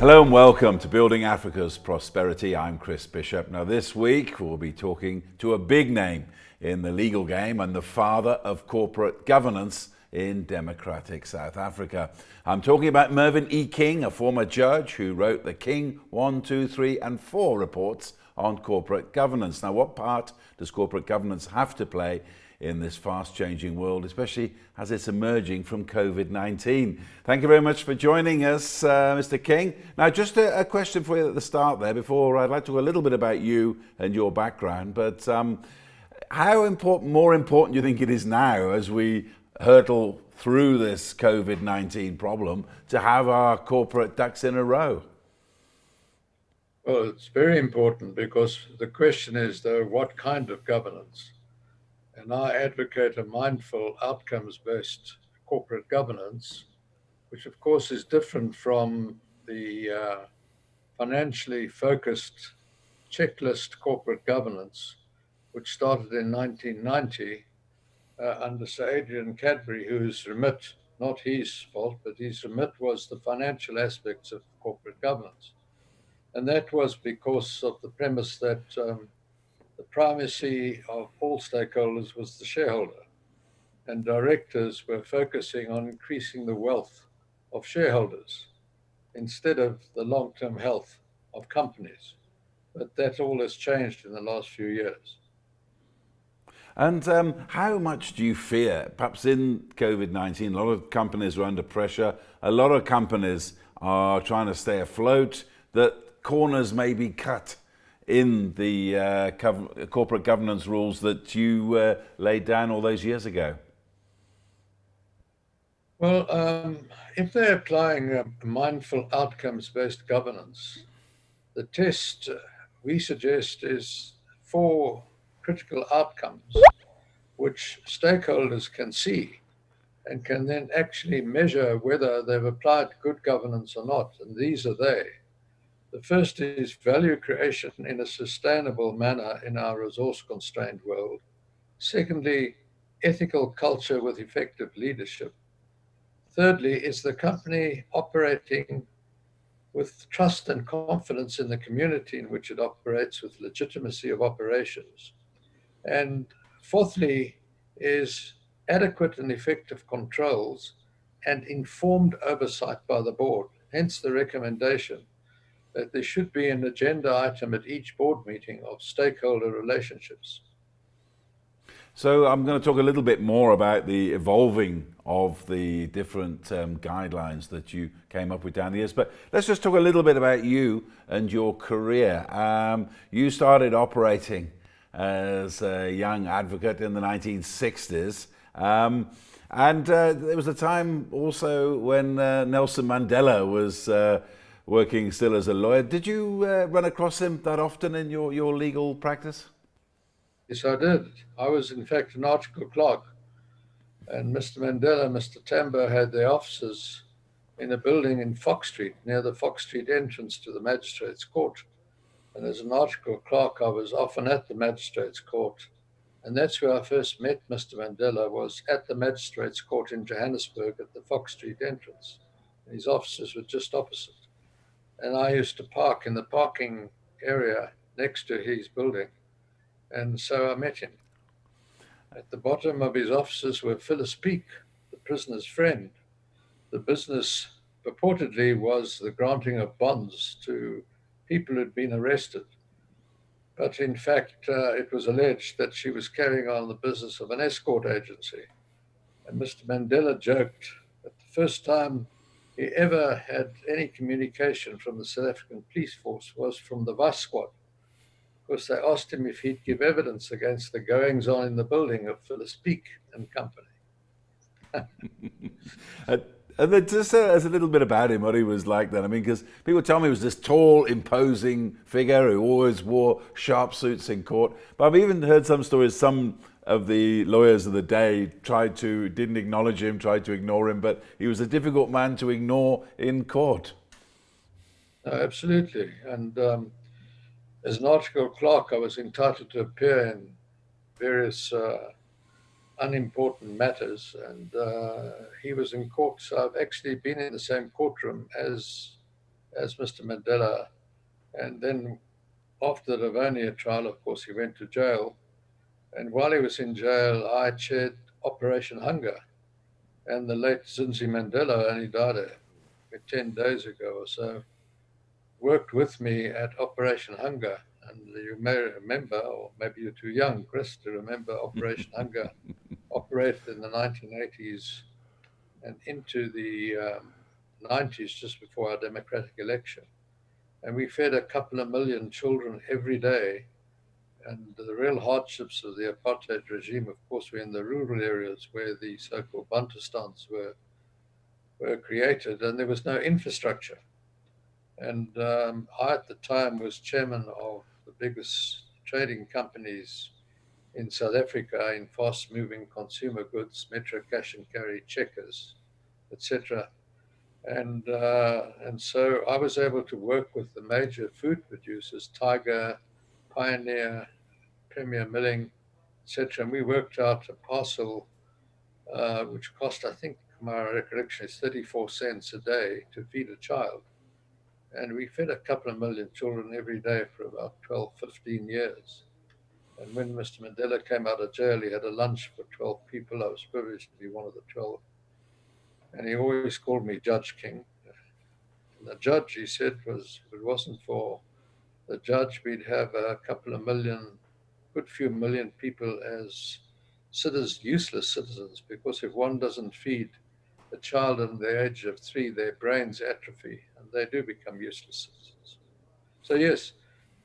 Hello and welcome to Building Africa's Prosperity. I'm Chris Bishop. Now this week we'll be talking to a big name in the legal game and the father of corporate governance in democratic South Africa. I'm talking about Mervyn King, a former judge who wrote the King 1, 2, 3 and 4 reports on corporate governance. Now what part does corporate governance have to play in this fast-changing world, especially as it's emerging from COVID-19. Thank you very much for joining us, Mr. King. Now, just a question for you at the start there, before I'd like to talk a little bit about you and your background, but how more important do you think it is now as we hurtle through this COVID-19 problem to have our corporate ducks in a row? Well, it's very important because the question is, though, what kind of governance? And I advocate a mindful, outcomes-based corporate governance, which of course is different from the financially focused checklist corporate governance, which started in 1990 under Sir Adrian Cadbury, whose remit, not his fault, but his remit was the financial aspects of corporate governance. And that was because of the premise that the primacy of all stakeholders was the shareholder, and directors were focusing on increasing the wealth of shareholders instead of the long-term health of companies. But that all has changed in the last few years. And how much do you fear, perhaps in COVID-19, a lot of companies are under pressure, a lot of companies are trying to stay afloat, that corners may be cut in the corporate governance rules that you laid down all those years ago? Well, if they're applying a mindful outcomes-based governance, the test we suggest is 4 critical outcomes which stakeholders can see and can then actually measure whether they've applied good governance or not. And these are they. The first is value creation in a sustainable manner in our resource-constrained world. Secondly, ethical culture with effective leadership. Thirdly, is the company operating with trust and confidence in the community in which it operates, with legitimacy of operations. And fourthly, is adequate and effective controls and informed oversight by the board. Hence the recommendation that there should be an agenda item at each board meeting of stakeholder relationships. So I'm going to talk a little bit more about the evolving of the different guidelines that you came up with down the years. But let's just talk a little bit about you and your career. You started operating as a young advocate in the 1960s. And there was a time also when Nelson Mandela was working still as a lawyer. Did you run across him that often in your legal practice? Yes, I did. I was, in fact, an article clerk. And Mr. Mandela, Mr. Tambo had their offices in a building in Fox Street, near the Fox Street entrance to the Magistrates Court. And as an article clerk, I was often at the Magistrates Court. And that's where I first met Mr. Mandela, was at the Magistrates Court in Johannesburg at the Fox Street entrance. And his offices were just opposite. And I used to park in the parking area next to his building. And so I met him. At the bottom of his offices were Phyllis Peake, the prisoner's friend. The business purportedly was the granting of bonds to people who'd been arrested. But in fact, it was alleged that she was carrying on the business of an escort agency. And Mr. Mandela joked that the first time he ever had any communication from the South African police force was from the vice squad, because they asked him if he'd give evidence against the goings-on in the building of Phyllis Peake and company. And then just as a little bit about him, what he was like then. I mean, because people tell me he was this tall, imposing figure who always wore sharp suits in court. But I've even heard some stories, some of the lawyers of the day didn't acknowledge him, tried to ignore him, but he was a difficult man to ignore in court. Absolutely. And as an article clerk, I was entitled to appear in various unimportant matters, and he was in court. So I've actually been in the same courtroom as as Mr. Mandela. And then after the Livonia trial, of course, he went to jail. And while he was in jail, I chaired Operation Hunger. And the late Zinzi Mandela only died 10 days ago or so, worked with me at Operation Hunger. And you may remember, or maybe you're too young, Chris, to remember Operation Hunger operated in the 1980s and into the 90s, just before our democratic election. And we fed a couple of million children every day. And the real hardships of the apartheid regime, of course, were in the rural areas where the so-called Bantustans were created, and there was no infrastructure. And I, at the time, was chairman of the biggest trading companies in South Africa in fast-moving consumer goods, Metro Cash and Carry, Checkers, etc. And so I was able to work with the major food producers, Tiger, Pioneer, Premier Milling, etc. And we worked out a parcel which cost, I think, my recollection is 34 cents a day to feed a child. And we fed a couple of million children every day for about 12, 15 years. And when Mr. Mandela came out of jail, he had a lunch for 12 people. I was privileged to be one of the 12. And he always called me Judge King. And the judge, he said, if it wasn't for the judge, we'd have a couple of million, good few million people as citizens, useless citizens, because if one doesn't feed a child under the age of 3, their brains atrophy and they do become useless citizens. So yes,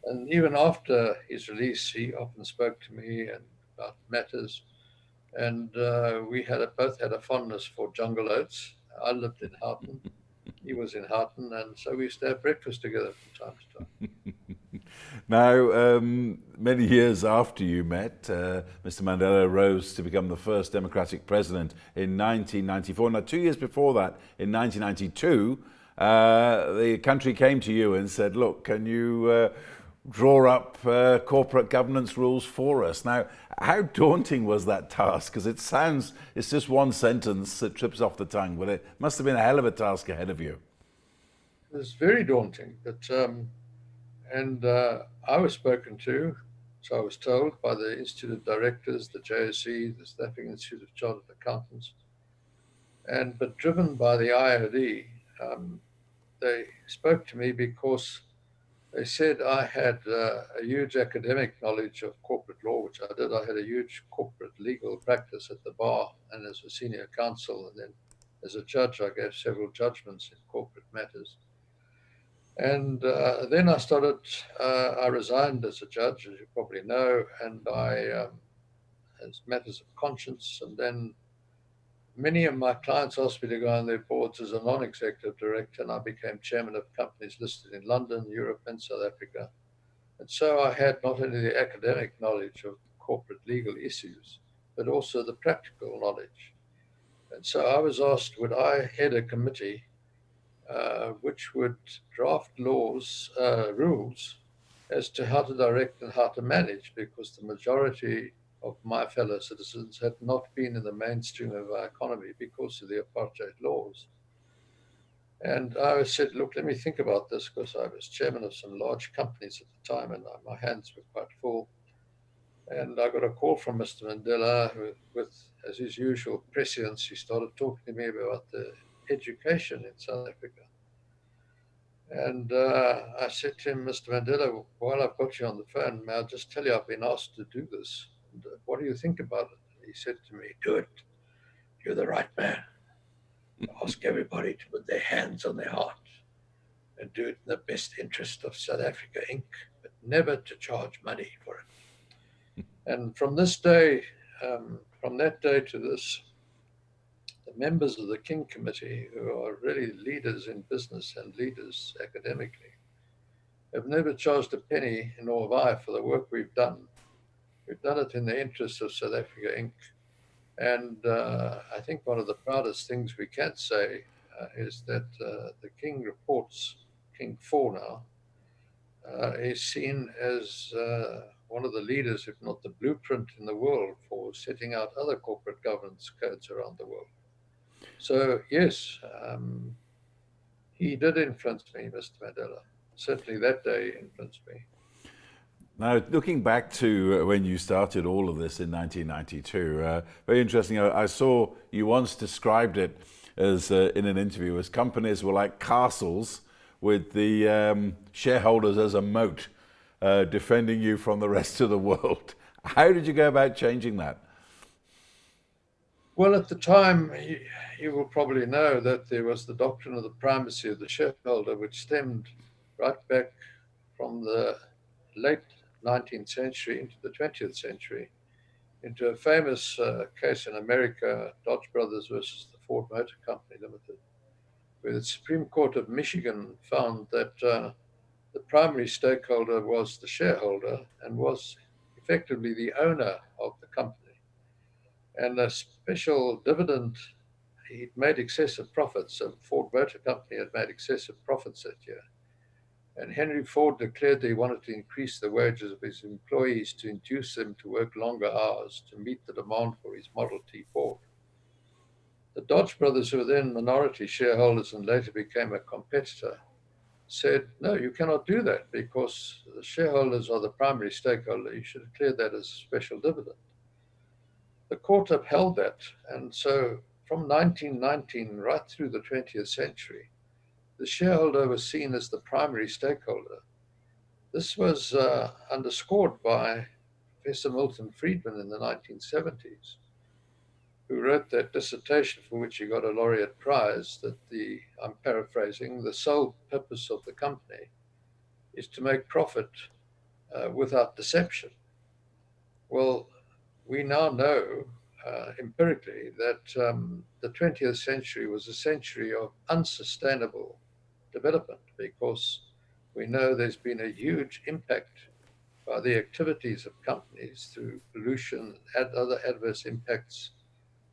and even after his release, he often spoke to me about matters, and we both had a fondness for jungle oats. I lived in Houghton, he was in Houghton, and so we used to have breakfast together from time to time. Now, many years after you met, Mr. Mandela rose to become the first democratic president in 1994. Now, 2 years before that, in 1992, the country came to you and said, look, can you draw up corporate governance rules for us? Now, how daunting was that task? Because it's just one sentence that trips off the tongue, but it must have been a hell of a task ahead of you. It was very daunting, but I was spoken to, so I was told, by the Institute of Directors, the JSE, the South African Institute of Chartered Accountants, but driven by the IOD. They spoke to me because they said I had a huge academic knowledge of corporate law, which I did. I had a huge corporate legal practice at the bar and as a senior counsel, and then as a judge, I gave several judgments in corporate matters. And then I resigned as a judge, as you probably know, and as matters of conscience. And then many of my clients asked me to go on their boards as a non-executive director, and I became chairman of companies listed in London, Europe, and South Africa. And so I had not only the academic knowledge of corporate legal issues, but also the practical knowledge. And so I was asked, would I head a committee which would draft rules as to how to direct and how to manage, because the majority of my fellow citizens had not been in the mainstream of our economy because of the apartheid laws. And I said, look, let me think about this, because I was chairman of some large companies at the time and my hands were quite full. And I got a call from Mr. Mandela with, as his usual prescience, he started talking to me about the education in South Africa. And I said to him, Mr. Mandela, while I've got you on the phone, may I just tell you I've been asked to do this. And, what do you think about it? He said to me, do it. You're the right man. Ask everybody to put their hands on their heart and do it in the best interest of South Africa Inc., but never to charge money for it. And from this day, from that day to this, the members of the King Committee, who are really leaders in business and leaders academically, have never charged a penny, nor have I, for the work we've done. We've done it in the interest of South Africa Inc. And I think one of the proudest things we can say is that the King reports, King 4 now, is seen as one of the leaders, if not the blueprint in the world for setting out other corporate governance codes around the world. So yes, He did influence me, Mr. Mandela. Certainly that day influenced me. Now, looking back to when you started all of this in 1992, very interesting. I saw you once described it as in an interview as companies were like castles with the shareholders as a moat, defending you from the rest of the world. How did you go about changing that? Well, at the time, you will probably know that there was the doctrine of the primacy of the shareholder, which stemmed right back from the late 19th century into the 20th century, into a famous case in America, Dodge Brothers versus the Ford Motor Company Limited, where the Supreme Court of Michigan found that the primary stakeholder was the shareholder and was effectively the owner of the company. And a special dividend, he'd made excessive profits. So Ford Motor Company had made excessive profits that year. And Henry Ford declared that he wanted to increase the wages of his employees to induce them to work longer hours to meet the demand for his Model T Ford. The Dodge brothers, who were then minority shareholders and later became a competitor, said, no, you cannot do that because the shareholders are the primary stakeholder. You should declare that as a special dividend. The court upheld that. And so from 1919 right through the 20th century, the shareholder was seen as the primary stakeholder. This was underscored by Professor Milton Friedman in the 1970s, who wrote that dissertation for which he got a laureate prize, that I'm paraphrasing, the sole purpose of the company is to make profit without deception. Well, we now know empirically that the 20th century was a century of unsustainable development because we know there's been a huge impact by the activities of companies through pollution and other adverse impacts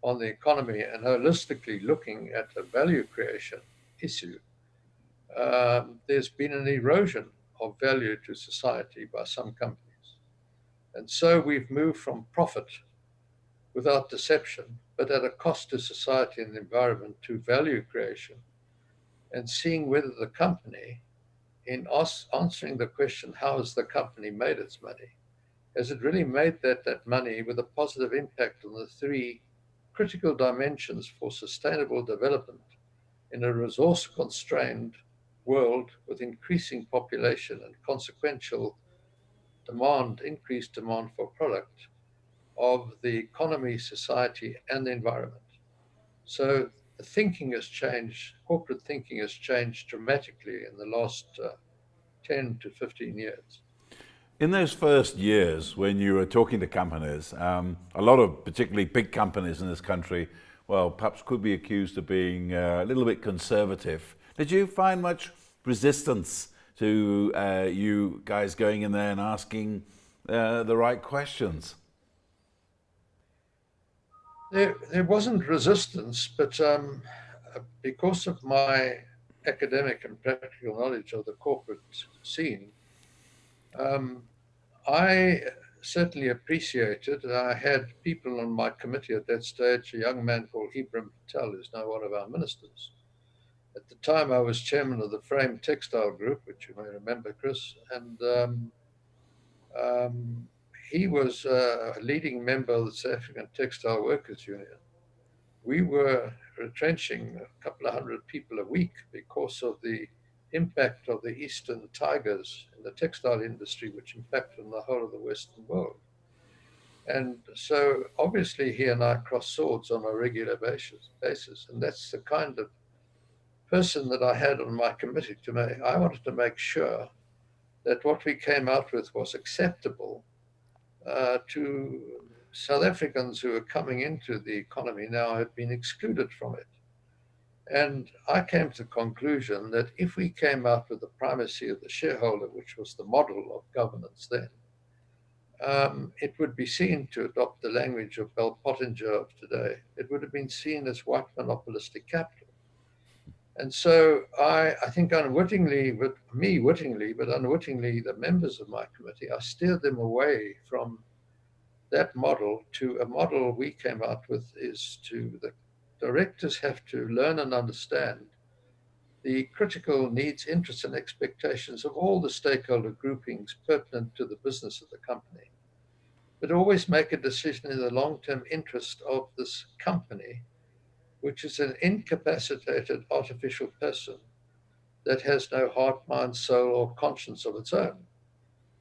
on the economy, and holistically looking at a value creation issue. There's been an erosion of value to society by some companies. And so we've moved from profit without deception, but at a cost to society and the environment, to value creation, and seeing whether the company, in us answering the question, how has the company made its money? Has it really made that money with a positive impact on the three critical dimensions for sustainable development in a resource-constrained world with increasing population and consequential demand, increased demand for product of the economy, society, and the environment? So the thinking has changed, corporate thinking has changed dramatically in the last 10 to 15 years. In those first years, when you were talking to companies, a lot of particularly big companies in this country, well, perhaps could be accused of being a little bit conservative. Did you find much resistance to you guys going in there and asking the right questions? There wasn't resistance, but because of my academic and practical knowledge of the corporate scene, I certainly appreciated. I had people on my committee at that stage, a young man called Ibrahim Patel, who's now one of our ministers. At the time, I was chairman of the Frame Textile Group, which you may remember, Chris, and he was a leading member of the South African Textile Workers Union. We were retrenching a couple of hundred people a week because of the impact of the Eastern tigers in the textile industry, which impacted on the whole of the Western world. And so obviously he and I cross swords on a regular basis. And that's the kind of person that I had on my committee to make. I wanted to make sure that what we came out with was acceptable to South Africans who are coming into the economy now had been excluded from it. And I came to the conclusion that if we came out with the primacy of the shareholder, which was the model of governance then, it would be seen, to adopt the language of Bell Pottinger of today, it would have been seen as white monopolistic capital. And so I think unwittingly, but unwittingly, the members of my committee, I steered them away from that model to a model we came out with, is to the directors have to learn and understand the critical needs, interests, and expectations of all the stakeholder groupings pertinent to the business of the company, but always make a decision in the long-term interest of this company, which is an incapacitated artificial person that has no heart, mind, soul, or conscience of its own.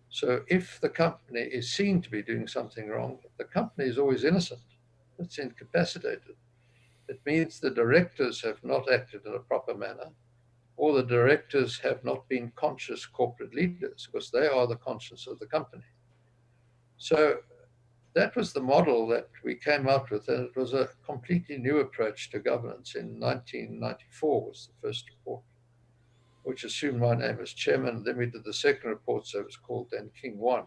So if the company is seen to be doing something wrong, the company is always innocent. It's incapacitated. It means the directors have not acted in a proper manner, or the directors have not been conscious corporate leaders, because they are the conscience of the company. So that was the model that we came out with, and it was a completely new approach to governance. In 1994 was the first report, which assumed my name as chairman. Then we did the second report, so it was called then King 1.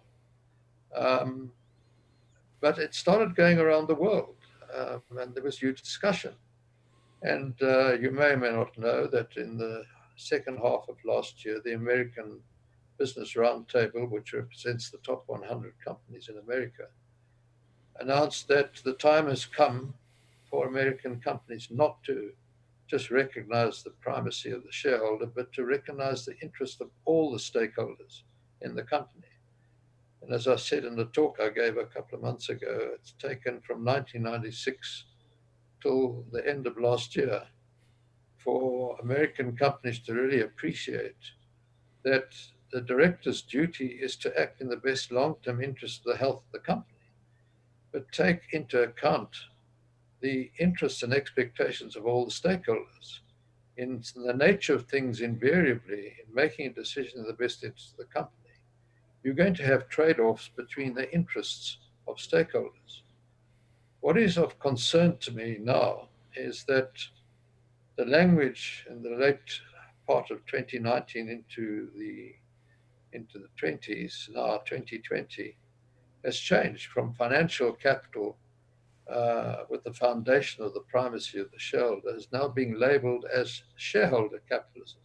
But it started going around the world, and there was huge discussion. And you may or may not know that in the second half of last year, the American Business Roundtable, which represents the top 100 companies in America, announced that the time has come for American companies not to just recognize the primacy of the shareholder, but to recognize the interest of all the stakeholders in the company. And as I said in the talk I gave a couple of months ago, it's taken from 1996 till the end of last year for American companies to really appreciate that the director's duty is to act in the best long-term interest of the health of the company, but take into account the interests and expectations of all the stakeholders. In the nature of things, invariably, in making a decision in the best interest of the company, you're going to have trade-offs between the interests of stakeholders. What is of concern to me now is that the language in the late part of 2019 into the 20s, now 2020, has changed from financial capital with the foundation of the primacy of the shareholder is now being labeled as shareholder capitalism.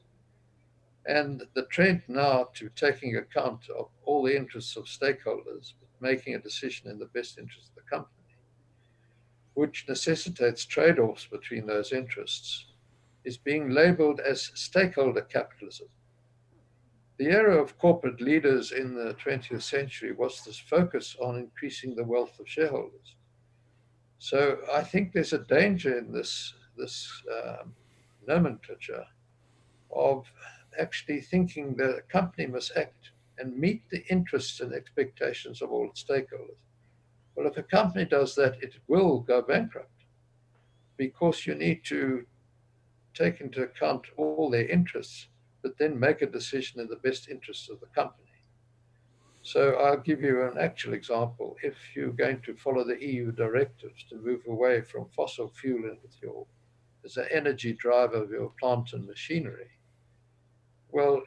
And the trend now to taking account of all the interests of stakeholders, making a decision in the best interest of the company, which necessitates trade-offs between those interests, is being labeled as stakeholder capitalism. The era of corporate leaders in the 20th century was this focus on increasing the wealth of shareholders. So I think there's a danger in this nomenclature of actually thinking that a company must act and meet the interests and expectations of all its stakeholders. Well, if a company does that, it will go bankrupt, because you need to take into account all their interests, but then make a decision in the best interests of the company. So I'll give you an actual example. If you're going to follow the EU directives to move away from fossil fuel as an energy driver of your plant and machinery, well,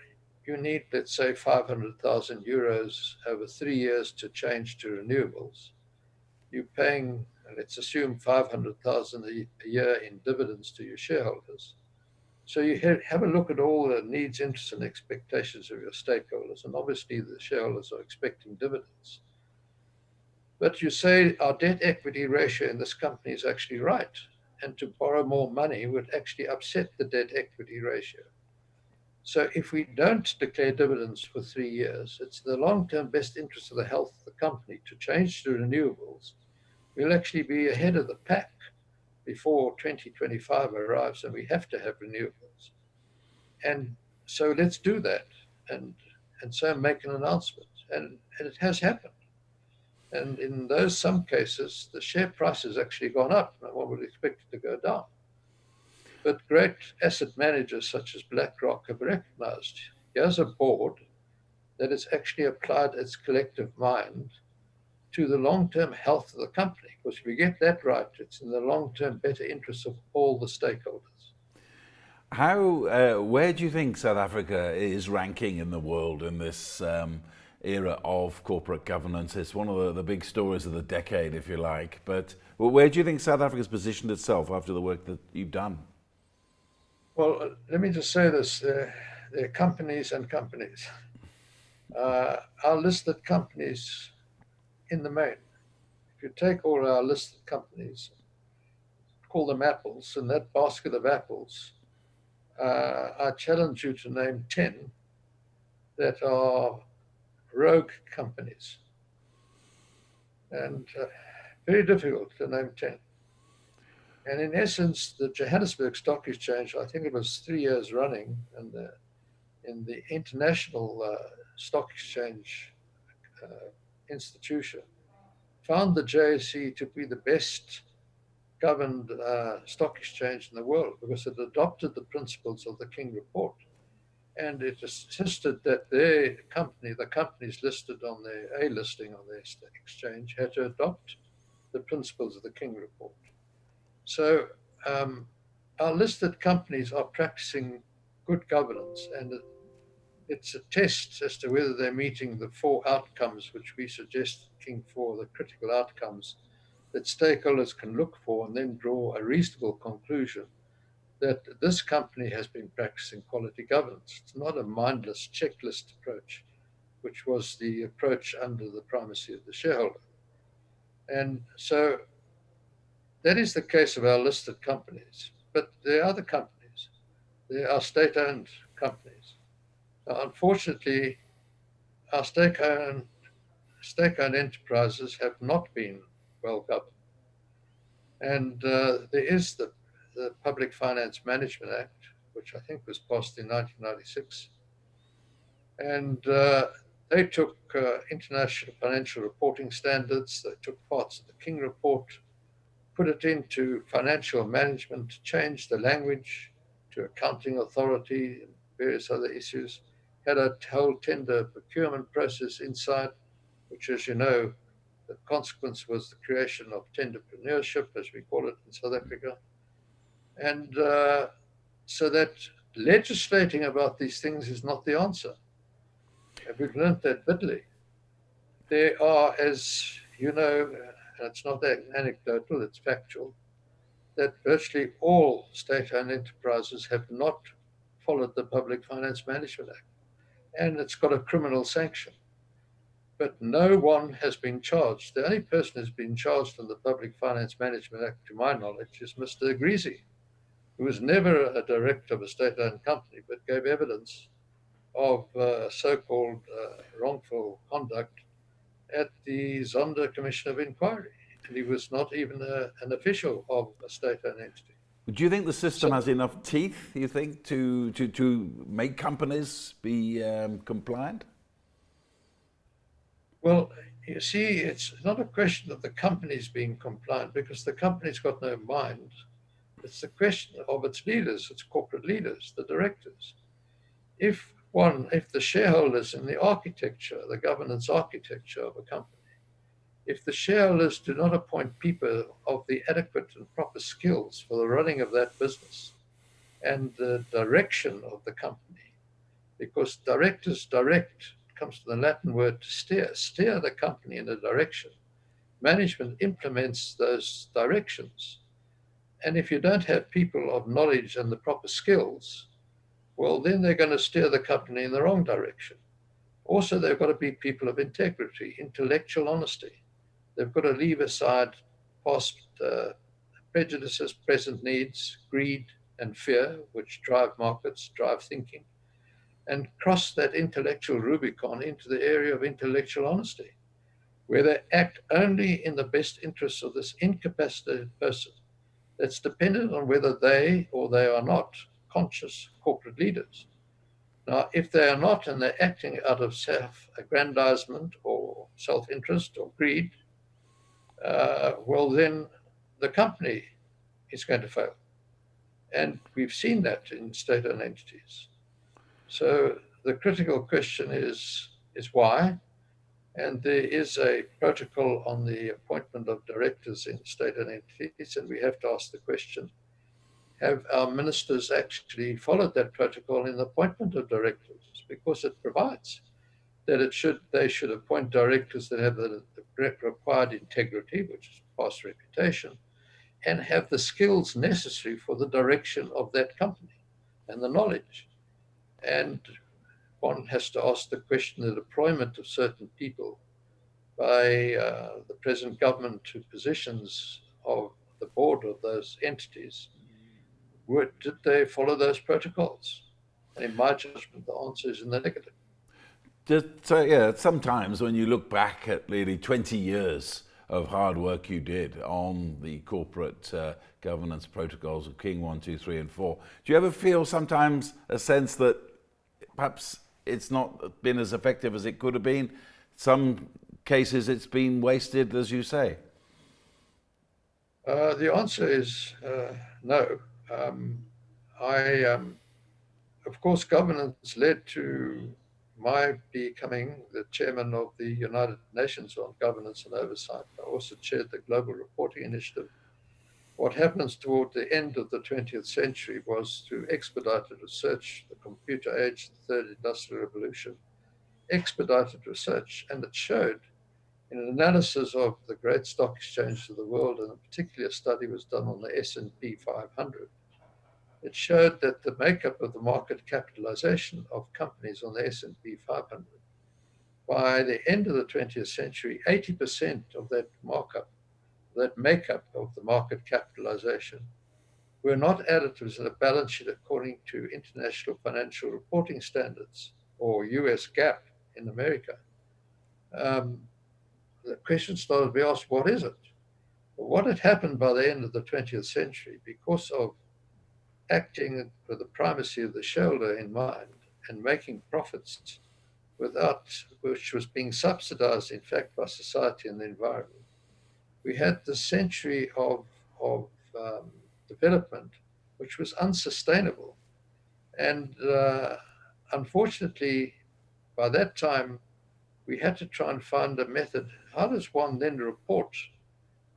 you need, let's say, 500,000 euros over 3 years to change to renewables. You're paying, let's assume, 500,000 a year in dividends to your shareholders. So you have a look at all the needs, interests, and expectations of your stakeholders, and obviously the shareholders are expecting dividends. But you say our debt equity ratio in this company is actually right, and to borrow more money would actually upset the debt equity ratio. So if we don't declare dividends for 3 years, it's the long-term best interest of the health of the company to change to renewables. We'll actually be ahead of the pack before 2025 arrives, and we have to have renewables. And so let's do that, and so make an announcement. And it has happened. And in those some cases, the share price has actually gone up, and one would expect it to go down. But great asset managers such as BlackRock have recognized here's a board that has actually applied its collective mind to the long-term health of the company. Because if we get that right, it's in the long-term better interests of all the stakeholders. Where do you think South Africa is ranking in the world in this era of corporate governance? It's one of the big stories of the decade, if you like. But where do you think South Africa's positioned itself after the work that you've done? Well, let me just say this. There are companies and companies. Our listed companies in the main, if you take all our listed companies, call them apples, and that basket of apples, I challenge you to name 10 that are rogue companies. And very difficult to name 10. And in essence, the Johannesburg Stock Exchange, I think it was 3 years running, and in the international stock exchange institution, found the JSE to be the best governed stock exchange in the world because it adopted the principles of the King Report. And it insisted that their company, the companies listed on their A listing on their exchange, had to adopt the principles of the King Report. So our listed companies are practicing good governance, and it's a test as to whether they're meeting the 4 outcomes which we suggest King 4, the critical outcomes that stakeholders can look for and then draw a reasonable conclusion that this company has been practicing quality governance. It's not a mindless checklist approach, which was the approach under the primacy of the shareholder. And so that is the case of our listed companies. But there are other companies. There are state-owned companies. Now, unfortunately, our state-owned enterprises have not been well governed. And there is the Public Finance Management Act, which I think was passed in 1996. And they took international financial reporting standards, they took parts of the King Report, put it into financial management, changed the language to accounting authority and various other issues, had a whole tender procurement process inside, which, as you know, the consequence was the creation of tenderpreneurship, as we call it in South Africa. And so that legislating about these things is not the answer. And we've learned that bitterly. There are, as you know, and it's not anecdotal, it's factual, that virtually all state-owned enterprises have not followed the Public Finance Management Act. And it's got a criminal sanction. But no one has been charged. The only person who's been charged in the Public Finance Management Act, to my knowledge, is Mr. Greasy, who was never a director of a state-owned company, but gave evidence of so-called wrongful conduct at the Zonda Commission of Inquiry. And he was not even an official of a state-owned entity. Do you think the system has enough teeth, you think, to make companies be compliant? Well, you see, it's not a question of the companies being compliant because the company's got no mind. It's the question of its leaders, its corporate leaders, the directors. If the shareholders in the architecture, the governance architecture of a company, if the shareholders do not appoint people of the adequate and proper skills for the running of that business and the direction of the company, because directors direct comes from the Latin word to steer the company in a direction. Management implements those directions. And if you don't have people of knowledge and the proper skills, well, then they're going to steer the company in the wrong direction. Also, they've got to be people of integrity, intellectual honesty. They've got to leave aside past prejudices, present needs, greed, and fear, which drive markets, drive thinking, and cross that intellectual Rubicon into the area of intellectual honesty, where they act only in the best interests of this incapacitated person that's dependent on whether they or they are not conscious corporate leaders. Now, if they are not and they're acting out of self-aggrandizement or self-interest or greed, well, then the company is going to fail. And we've seen that in state-owned entities. So the critical question is why? And there is a protocol on the appointment of directors in state-owned entities, and we have to ask the question, have our ministers actually followed that protocol in the appointment of directors? Because it provides that they should appoint directors that have the required integrity, which is past reputation, and have the skills necessary for the direction of that company and the knowledge. And one has to ask the question, the deployment of certain people by the present government to positions of the board of those entities did they follow those protocols? And in my judgment, the answer is in the negative. Sometimes when you look back at nearly 20 years of hard work you did on the corporate governance protocols of King 1, 2, 3, and 4, do you ever feel sometimes a sense that perhaps it's not been as effective as it could have been? Some cases it's been wasted, as you say. The answer is no. Of course, governance led to my becoming the chairman of the United Nations on Governance and Oversight. I also chaired the Global Reporting Initiative. What happens toward the end of the 20th century was through expedited research, the computer age, the third industrial revolution, expedited research, and it showed in an analysis of the great stock exchanges of the world, and a particular study was done on the S&P 500. It showed that the makeup of the market capitalization of companies on the S&P 500, by the end of the 20th century, 80% of that markup, that makeup of the market capitalization, were not additives in a balance sheet according to International Financial Reporting Standards, or US GAAP in America. The question started to be asked, what is it? Well, what had happened by the end of the 20th century, because of acting with the primacy of the shareholder in mind and making profits which was being subsidized, in fact, by society and the environment, we had the century of development which was unsustainable. And unfortunately, by that time, we had to try and find a method. How does one then report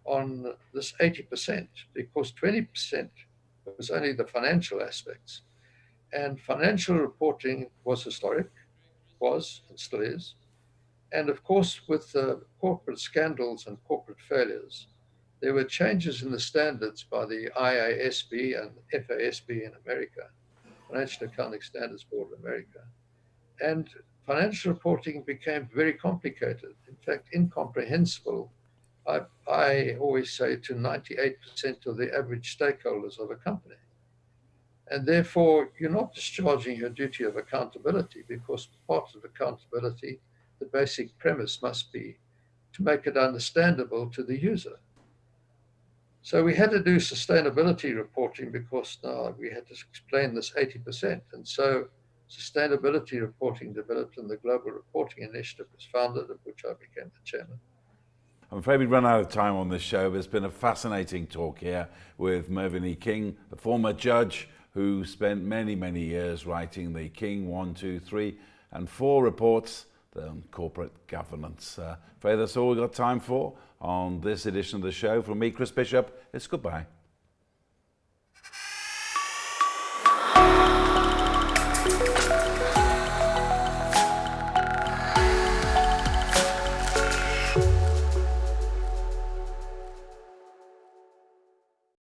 on this 80%? Because 20% was only the financial aspects. And financial reporting was historic, was and still is. And of course, with corporate scandals and corporate failures, there were changes in the standards by the IASB and FASB in America, Financial Accounting Standards Board of America. And financial reporting became very complicated, in fact, incomprehensible. I always say to 98% of the average stakeholders of a company. And therefore, you're not discharging your duty of accountability, because part of accountability, the basic premise must be to make it understandable to the user. So we had to do sustainability reporting because now we had to explain this 80%. And so sustainability reporting developed, and the Global Reporting Initiative was founded, of which I became the chairman. I'm afraid we've run out of time on this show, but it's been a fascinating talk here with Mervyn King, the former judge who spent many, many years writing the King 1, 2, 3, and 4 reports on corporate governance. Afraid that's all we've got time for on this edition of the show. From me, Chris Bishop, it's goodbye.